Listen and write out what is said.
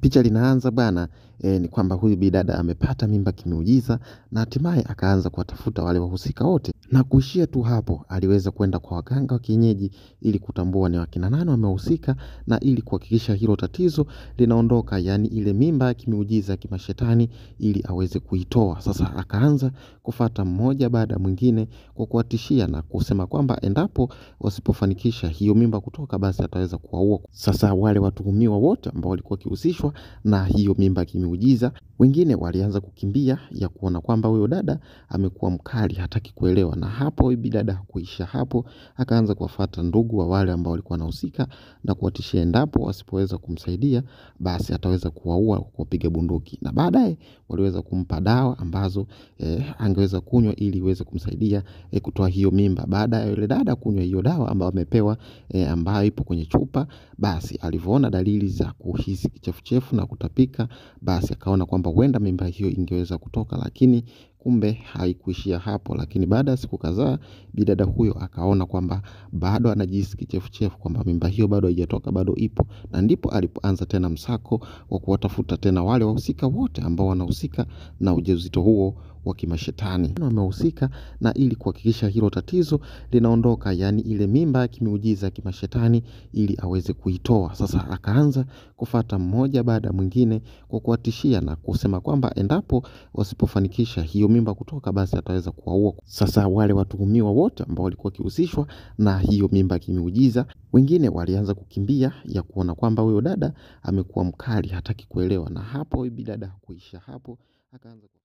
Picha linaanza bana, ni kwamba huyu bidada amepata mimba kimeujiza na hatimaye akaanza kuwatafuta wale wahusika wote. Na kuishia tu hapo, aliweza kwenda kwa waganga wa kienyeji ili kutambua ni wakina nani wamehusika na ili kuhakikisha hilo tatizo linaondoka, yani ile mimba kimeujiza kimashetani, ili aweze kuitoa. Sasa akaanza kufuata mmoja baada mwingine kwa kuwatishia na kusema kwamba endapo wasipofanikisha hiyo mimba kutoka, basi ataweza kuwaua. Sasa wale watuhumiwa wote ambao walikuwa wakihusishwa na hiyo mimba kimeujiza, wengine walianza kukimbia ya kuona kwamba huyo dada amekuwa mkali, hataki kuelewa. Na hapo bibi dada hakuisha hapo, akaanza kuwafuata ndugu wa wale ambao walikuwa wanahusika na kuwatishia endapo wasipoweza kumsaidia, basi ataweza kuwaua kwa kupiga bunduki. Na baadaye waliweza kumpa dawa ambazo angeweza kunywa ili iweze kumsaidia kutoa hiyo mimba. Baada ya yule dada kunywa hiyo dawa ambayo amepewa, ambayo ipo kwenye chupa, basi alivyoona dalili za kuhisi kichefuchefu na kutapika, basi akaona kwamba huenda mimba hiyo ingeweza kutoka, lakini kumbe haikuishia hapo. Lakini baada ya siku kadhaa, bidada huyo akaona kwamba bado anajihisi kichefuchefu, kwamba mimba hiyo bado haijatoka, bado ipo. Na ndipo alipoanza tena msako wa kuwatafuta tena wale wahusika wote ambao wanahusika na ujauzito huo wa kimashetani. Wamehusika na ili kuhakikisha hilo tatizo linaondoka, yani ile mimba kimeujiza kimashetani, ili aweze kuitoa. Sasa akaanza kufuata mmoja baada mwingine kwa kuwatishia na kusema kwamba endapo wasipofanikisha hiyo mimba kutoka, basi ataweza kuwaua. Sasa wale watuhumiwa wote ambao walikuwa wakihusishwa na hiyo mimba kimeujiza, wengine walianza kukimbia ya kuona kwamba huyo dada amekuwa mkali, hataki kuelewa. Na hapo bibi dada hakuisha hapo, akaanza